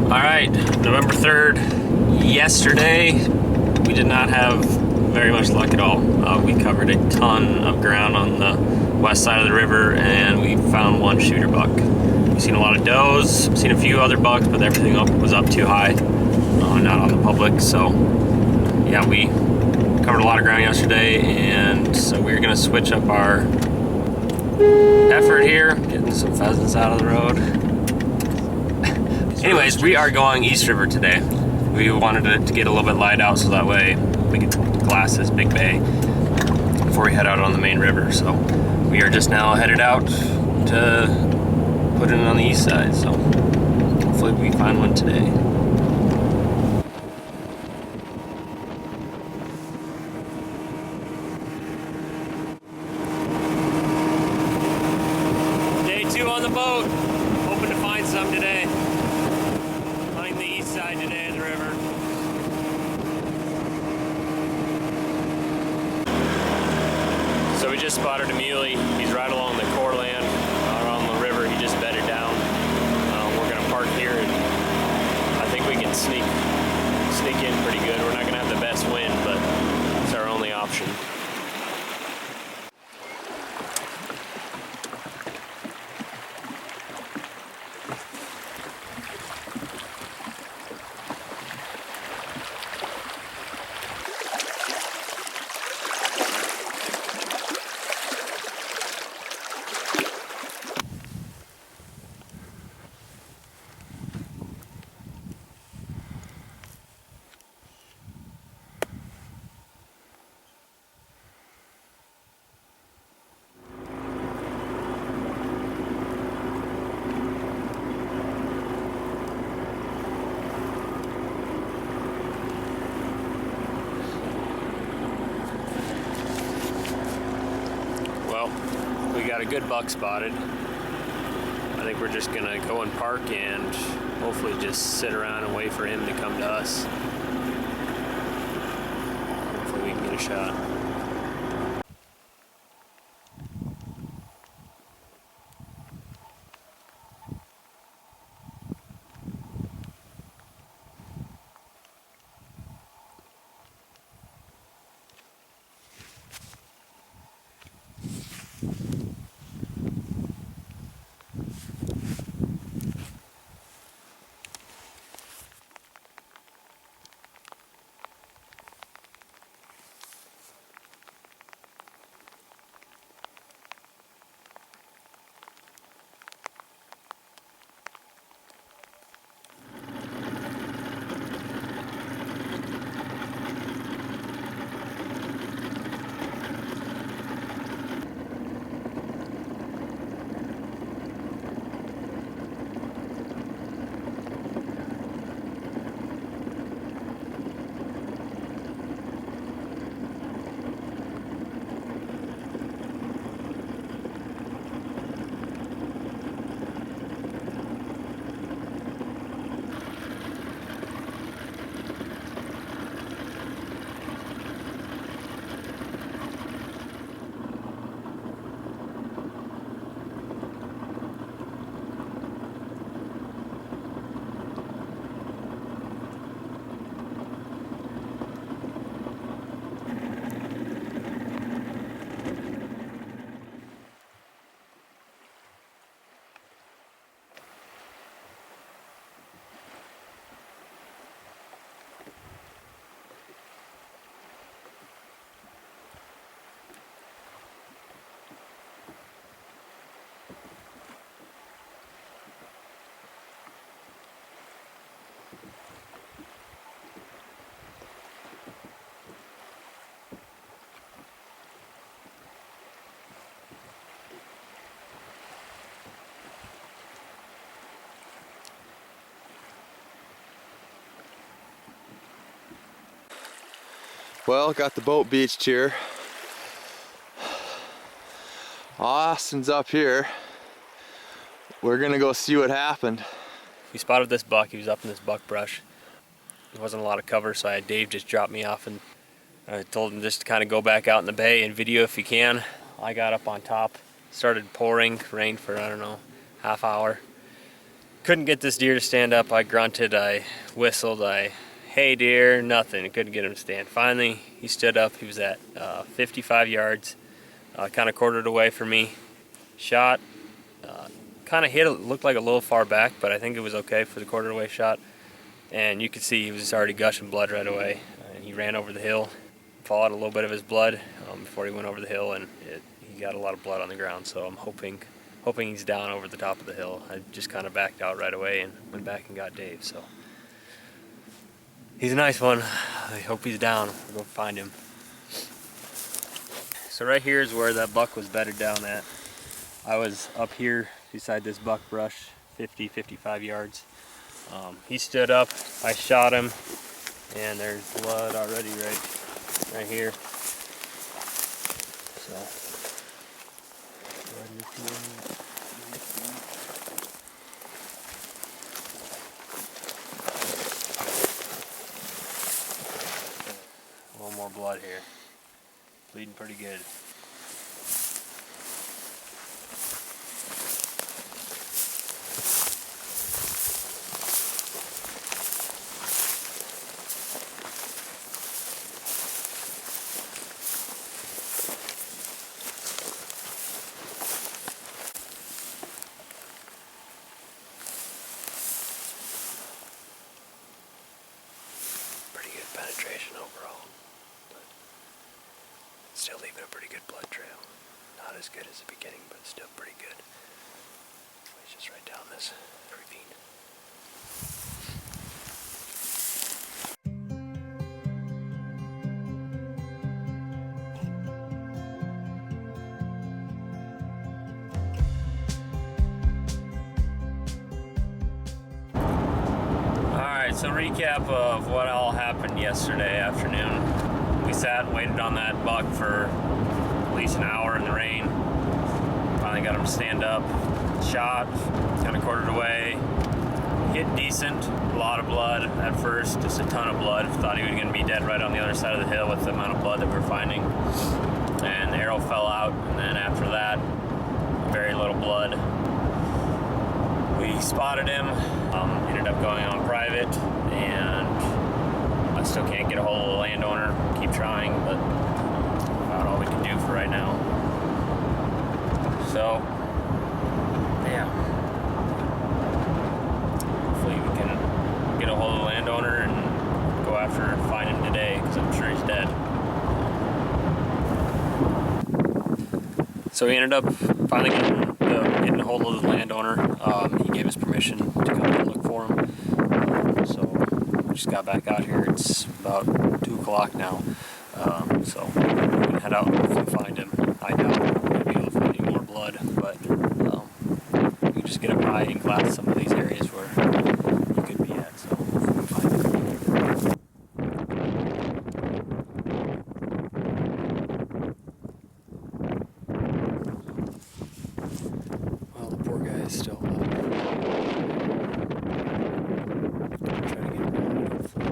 Alright, November 3rd. Yesterday, we did not have very much luck at all. We covered a ton of ground on the west side of the river and we found one shooter buck. We've seen a lot of does, seen a few other bucks, but everything was up too high, not on the public. So yeah, we covered a lot of ground yesterday, and so we're gonna switch up our effort here, getting some pheasants out of the road. Anyways, we are going East River today. We wanted it to get a little bit light out so that way we could glass this big bay before we head out on the main river. So we are just now headed out to put it on the east side. So hopefully we find one today. Day 2 on the boat. Hoping to find some today. Hunting the east side today of the river. So we just spotted a muley. He's right along the core land, around the river. He just bedded down. We're gonna park here, and I think we can sneak in pretty good. We're not gonna have the best wind, but it's our only option. We got a good buck spotted. I think we're just gonna go and park and hopefully just sit around and wait for him to come to us. Hopefully we can get a shot. Well, got the boat beached here. Austin's up here. We're gonna go see what happened. We spotted this buck. He was up in this buck brush. There wasn't a lot of cover, so I had Dave just drop me off, and I told him just to kind of go back out in the bay and video if you can. I got up on top, started pouring, rained for, I don't know, half hour. Couldn't get this deer to stand up. I grunted, I whistled, hey deer, nothing. Couldn't get him to stand. Finally, he stood up. He was at 55 yards, kind of quartered away from me. Shot, kind of hit, looked like a little far back, but I think it was okay for the quarter away shot. And you could see he was already gushing blood right away. And he ran over the hill, followed a little bit of his blood before he went over the hill, and he got a lot of blood on the ground. So I'm hoping he's down over the top of the hill. I just kind of backed out right away and went back and got Dave. So he's a nice one. I hope he's down. We'll go find him. So right here is where that buck was bedded down at. I was up here beside this buck brush, 55 yards. He stood up, I shot him, and there's blood already right here. So, a little more blood here. Bleeding pretty good. Penetration overall, but still leaving a pretty good blood trail. Not as good as the beginning, but still pretty good. It's just right down this ravine. So recap of what all happened yesterday afternoon. We sat and waited on that buck for at least an hour in the rain. Finally got him to stand up. Shot, kind of quartered away. Hit decent, a lot of blood at first, just a ton of blood. Thought he was going to be dead right on the other side of the hill with the amount of blood that we were finding. And the arrow fell out, and then after that, very little blood. We spotted him, ended up going on private, and I still can't get a hold of the landowner. Keep trying, but about all we can do for right now. So, yeah. Hopefully we can get a hold of the landowner and go after and find him today, because I'm sure he's dead. So we ended up finally getting a hold of the landowner. He gave us permission to come and look for him. So we just got back out here. It's about 2 o'clock now. So we can head out and hopefully find him. I doubt we'll be able to find any more blood, but we can just get up high and glass some of these areas where he could be at. So hopefully we can find him. Well, the poor guy is still up. Trying to get him out, hopefully.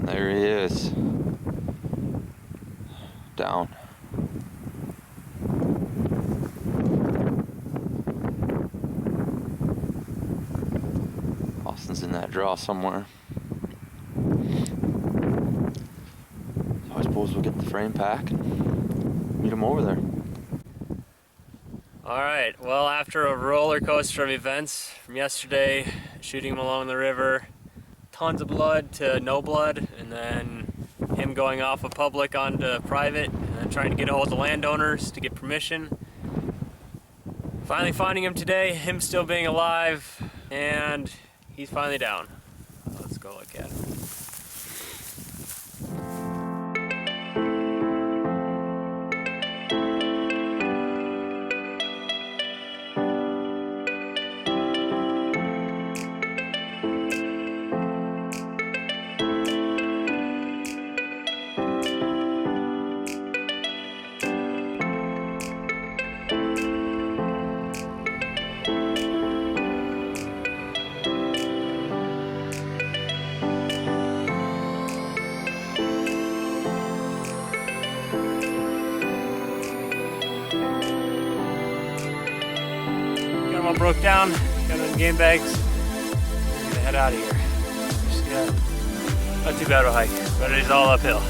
There he is. Down. Austin's in that draw somewhere. So I suppose we'll get the frame pack and meet him over there. All right, well, after a roller coaster of events from yesterday, shooting him along the river, tons of blood to no blood, and then him going off of public onto private, and then trying to get a hold of the landowners to get permission. Finally finding him today, him still being alive, and he's finally down. Let's go look at him. All broke down, got in the game bags. We're gonna head out of here. Just not too bad of a hike, but it is all uphill.